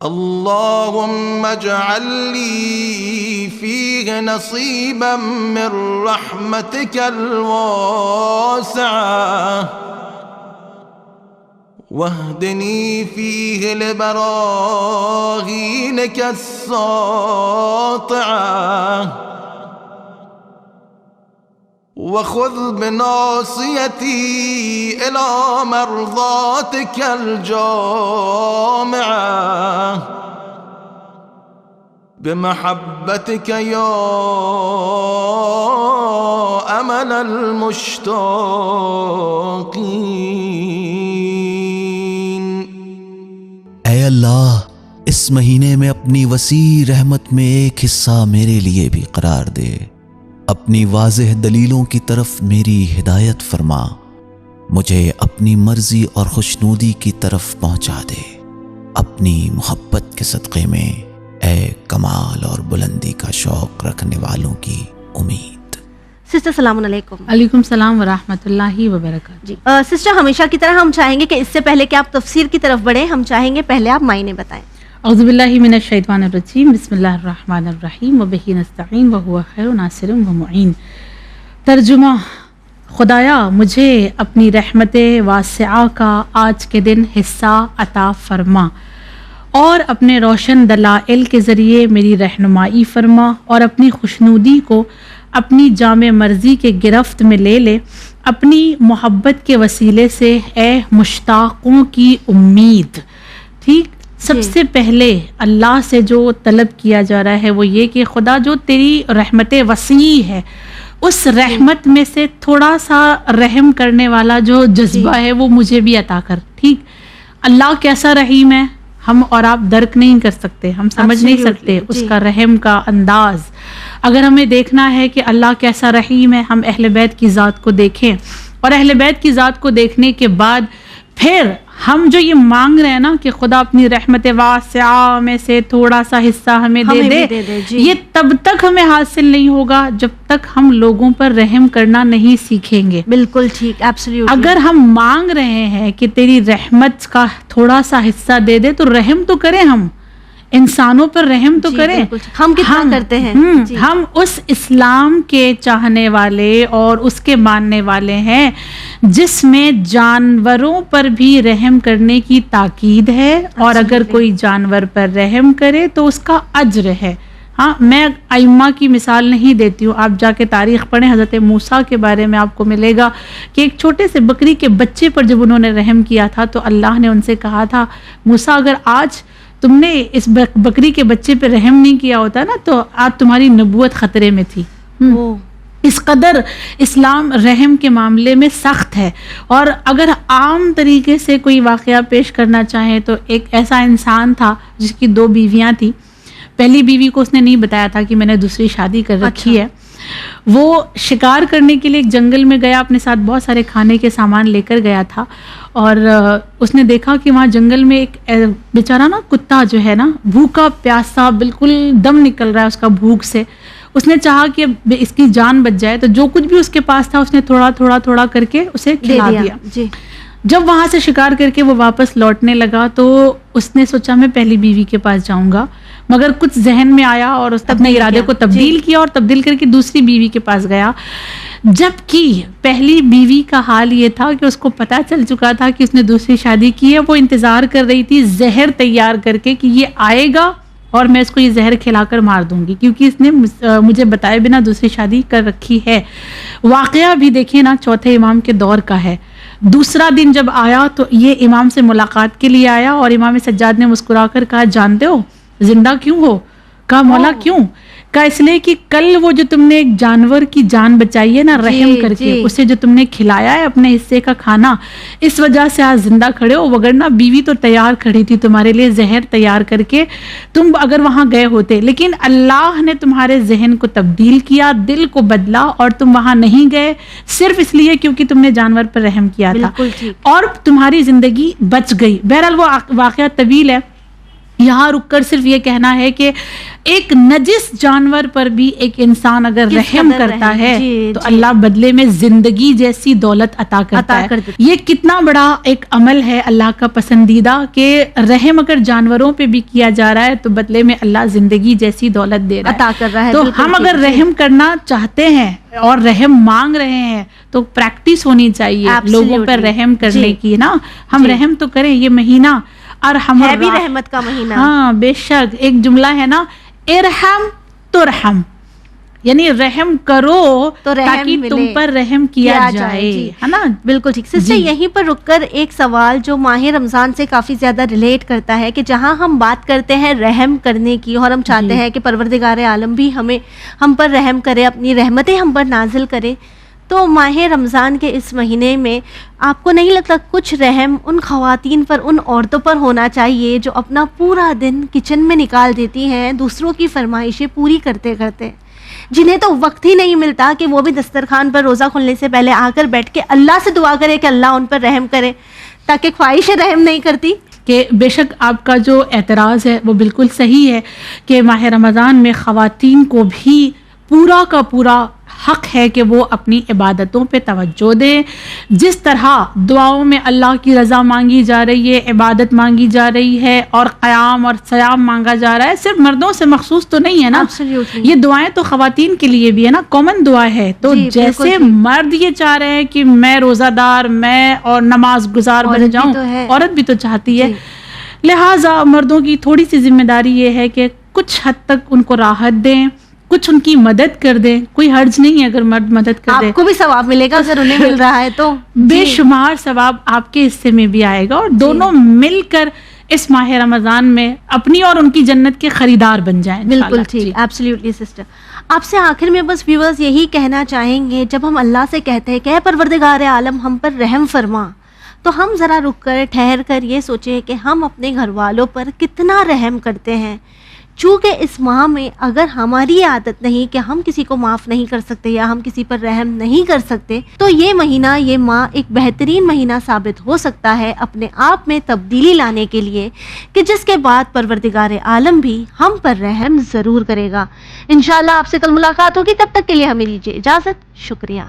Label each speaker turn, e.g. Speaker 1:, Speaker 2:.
Speaker 1: اللهم اجعل لي فيه نصيبا من رحمتك الواسعة واهدني فيه لبراهينك الساطعة وخذ بناصيتي إلى مرضاتك الجامعة بمحبتك يا أمل المشتاقين۔
Speaker 2: اے اللہ، اس مہینے میں اپنی وسیع رحمت میں ایک حصہ میرے لیے بھی قرار دے، اپنی واضح دلیلوں کی طرف میری ہدایت فرما، مجھے اپنی مرضی اور خوشنودی کی طرف پہنچا دے، اپنی محبت کے صدقے میں اے کمال اور بلندی کا شوق رکھنے والوں کی امید۔
Speaker 3: سسٹر السلام علیکم۔
Speaker 4: علیکم السلام ورحمۃ اللہ وبرکاتہ۔
Speaker 3: جی سسٹر، ہمیشہ کی طرح ہم چاہیں گے کہ اس سے پہلے کہ آپ تفسیر کی طرف بڑھیں، ہم چاہیں گے پہلے آپ معنی بتائیں۔
Speaker 4: اعوذ باللہ من الشیطان الرجیم، بسم اللہ الرحمن الرحیم، وبہ نستعین وہو خیر ناصر ومعین۔ ترجمہ: خدایا مجھے اپنی رحمت واسعہ کا آج کے دن حصہ عطا فرما اور اپنے روشن دلائل کے ذریعے میری رہنمائی فرما اور اپنی خوشنودی کو اپنی جامع مرضی کے گرفت میں لے لے، اپنی محبت کے وسیلے سے اے مشتاقوں کی امید۔ ٹھیک، سب سے پہلے اللہ سے جو طلب کیا جا رہا ہے وہ یہ کہ خدا جو تیری رحمت وسیع ہے، اس رحمت میں سے تھوڑا سا رحم کرنے والا جو جذبہ ہے وہ مجھے بھی عطا کر۔ ٹھیک، اللہ کیسا رحیم ہے ہم اور آپ درک نہیں کر سکتے، ہم سمجھ نہیں سکتے اس کا رحم کا انداز۔ اگر ہمیں دیکھنا ہے کہ اللہ کیسا رحیم ہے، ہم اہل بیت کی ذات کو دیکھیں، اور اہل بیت کی ذات کو دیکھنے کے بعد پھر ہم جو یہ مانگ رہے ہیں نا کہ خدا اپنی رحمت واسعہ میں سے تھوڑا سا حصہ ہمیں دے دے، یہ تب تک ہمیں حاصل نہیں ہوگا جب تک ہم لوگوں پر رحم کرنا نہیں سیکھیں گے۔
Speaker 3: بالکل ٹھیک، ایبسلیوٹلی۔
Speaker 4: اگر ہم مانگ رہے ہیں کہ تیری رحمت کا تھوڑا سا حصہ دے دے تو رحم تو کریں، ہم انسانوں پر رحم تو کریں۔
Speaker 3: ہم کتنا کرتے ہیں؟
Speaker 4: ہم اس اسلام کے چاہنے والے اور اس کے ماننے والے ہیں جس میں جانوروں پر بھی رحم کرنے کی تاکید ہے، اور اگر کوئی جانور پر رحم کرے تو اس کا اجر ہے۔ ہاں، میں ائمہ کی مثال نہیں دیتی ہوں، آپ جا کے تاریخ پڑھیں، حضرت موسیٰ کے بارے میں آپ کو ملے گا کہ ایک چھوٹے سے بکری کے بچے پر جب انہوں نے رحم کیا تھا تو اللہ نے ان سے کہا تھا، موسیٰ اگر آج تم نے اس بکری کے بچے پہ رحم نہیں کیا ہوتا نا تو آج تمہاری نبوت خطرے میں تھی۔ اس قدر اسلام رحم کے معاملے میں سخت ہے۔ اور اگر عام طریقے سے کوئی واقعہ پیش کرنا چاہیں تو ایک ایسا انسان تھا جس کی 2 بیویاں تھیں۔ پہلی بیوی کو اس نے نہیں بتایا تھا کہ میں نے دوسری شادی کر رکھی ہے۔ وہ شکار کرنے کے لیے ایک جنگل میں گیا، اپنے ساتھ بہت سارے کھانے کے سامان لے کر گیا تھا، اور اس نے دیکھا کہ وہاں جنگل میں ایک بیچارہ نا کتا جو ہے نا بھوکا پیاسا، بالکل دم نکل رہا ہے اس کا بھوک سے۔ اس نے چاہا کہ اس کی جان بچ جائے تو جو کچھ بھی اس کے پاس تھا اس نے تھوڑا تھوڑا تھوڑا کر کے اسے کھلا دیا۔ جب وہاں سے شکار کر کے وہ واپس لوٹنے لگا تو اس نے سوچا میں پہلی بیوی کے پاس جاؤں گا، مگر کچھ ذہن میں آیا اور اس نے اپنے ارادے کو تبدیل کیا اور تبدیل کر کے دوسری بیوی کے پاس گیا، جبکہ پہلی بیوی کا حال یہ تھا کہ اس کو پتہ چل چکا تھا کہ اس نے دوسری شادی کی ہے۔ وہ انتظار کر رہی تھی زہر تیار کر کے کہ یہ آئے گا اور میں اس کو یہ زہر کھلا کر مار دوں گی، کیونکہ اس نے مجھے بتائے بنا دوسری شادی کر رکھی ہے۔ واقعہ بھی دیکھیں نا، چوتھے امام کے دور کا ہے۔ دوسرا دن جب آیا تو یہ امام سے ملاقات کے لیے آیا، اور امام سجاد نے مسکرا کر کہا، جانتے ہو زندہ کیوں ہو؟ کہا مولا کیوں؟ کا اس لیے کہ کل وہ جو تم نے ایک جانور کی جان بچائی ہے نا رحم کر کے، اسے جو تم نے کھلایا ہے اپنے حصے کا کھانا، اس وجہ سے آج زندہ کھڑے ہو، وگرنہ بیوی تو تیار کھڑی تھی تمہارے لیے زہر تیار کر کے، تم اگر وہاں گئے ہوتے، لیکن اللہ نے تمہارے ذہن کو تبدیل کیا، دل کو بدلا، اور تم وہاں نہیں گئے صرف اس لیے کیونکہ تم نے جانور پر رحم کیا تھا، اور تمہاری زندگی بچ گئی۔ بہرحال وہ واقعہ طویل ہے، یہاں رک کر صرف یہ کہنا ہے کہ ایک نجس جانور پر بھی ایک انسان اگر رحم کرتا ہے تو اللہ بدلے میں زندگی جیسی دولت عطا کرتا ہے۔ یہ کتنا بڑا ایک عمل ہے اللہ کا پسندیدہ کہ رحم اگر جانوروں پہ بھی کیا جا رہا ہے تو بدلے میں اللہ زندگی جیسی دولت دے رہا ہے،
Speaker 3: عطا کر رہا ہے۔
Speaker 4: تو ہم اگر رحم کرنا چاہتے ہیں اور رحم مانگ رہے ہیں تو پریکٹس ہونی چاہیے لوگوں پر رحم کرنے کی نا، ہم رحم تو کریں۔ یہ مہینہ ارحم
Speaker 3: ہے بھی رحمت کا مہینہ،
Speaker 4: ہاں بے شک، ایک جملہ ہے نا، ارحم ترحم، یعنی رحم کرو تاکہ تم پر رحم کیا جائے، ہے نا؟
Speaker 3: بالکل ٹھیک۔ سسٹر یہیں پر رک کر ایک سوال جو ماہ رمضان سے کافی زیادہ ریلیٹ کرتا ہے کہ جہاں ہم بات کرتے ہیں رحم کرنے کی اور ہم چاہتے ہیں کہ پروردگار عالم بھی ہم پر رحم کرے، اپنی رحمتیں ہم پر نازل کرے، تو ماہ رمضان کے اس مہینے میں آپ کو نہیں لگتا کچھ رحم ان خواتین پر، ان عورتوں پر ہونا چاہیے جو اپنا پورا دن کچن میں نکال دیتی ہیں دوسروں کی فرمائشیں پوری کرتے کرتے، جنہیں تو وقت ہی نہیں ملتا کہ وہ بھی دسترخوان پر روزہ کھلنے سے پہلے آ کر بیٹھ کے اللہ سے دعا کرے کہ اللہ ان پر رحم کرے، تاکہ خواہشیں رحم نہیں کرتی؟
Speaker 4: کہ بے شک آپ کا جو اعتراض ہے وہ بالکل صحیح ہے کہ ماہ رمضان میں خواتین کو بھی پورا کا پورا حق ہے کہ وہ اپنی عبادتوں پہ توجہ دیں، جس طرح دعاؤں میں اللہ کی رضا مانگی جا رہی ہے، عبادت مانگی جا رہی ہے اور قیام اور صیام مانگا جا رہا ہے، صرف مردوں سے مخصوص تو نہیں ہے نا، یہ دعائیں تو خواتین کے لیے بھی ہے نا، کامن دعا ہے۔ تو جیسے مرد یہ چاہ رہے ہیں کہ میں روزہ دار، میں اور نماز گزار بن جاؤں، عورت بھی تو چاہتی ہے، لہٰذا مردوں کی تھوڑی سی ذمہ داری یہ ہے کہ کچھ حد تک ان کو راحت دیں، کچھ ان کی مدد کر دیں، کوئی حرج نہیں ہے اگر مرد مدد کر دے،
Speaker 3: آپ کو بھی ثواب ملے گا اگر انہیں مل رہا ہے تو
Speaker 4: بے شمار ثواب آپ کے حصے میں بھی آئے گا، اور دونوں مل کر اس ماہ رمضان میں اپنی اور ان کی جنت کے خریدار بن جائیں۔
Speaker 3: بالکل ٹھیک، ایبسلیوٹلی سسٹر۔ آپ سے آخر میں بس ویورز یہی کہنا چاہیں گے، جب ہم اللہ سے کہتے ہیں کہ اے پروردگار عالم ہم پر رحم فرما، تو ہم ذرا رک کر ٹھہر کر یہ سوچیں کہ ہم اپنے گھر والوں پر کتنا رحم کرتے ہیں، چونکہ اس ماہ میں اگر ہماری عادت نہیں کہ ہم کسی کو معاف نہیں کر سکتے یا ہم کسی پر رحم نہیں کر سکتے، تو یہ مہینہ، یہ ماہ ایک بہترین مہینہ ثابت ہو سکتا ہے اپنے آپ میں تبدیلی لانے کے لیے، کہ جس کے بعد پروردگار عالم بھی ہم پر رحم ضرور کرے گا۔ انشاءاللہ آپ سے کل ملاقات ہوگی، تب تک کے لیے ہمیں دیجیے اجازت، شکریہ۔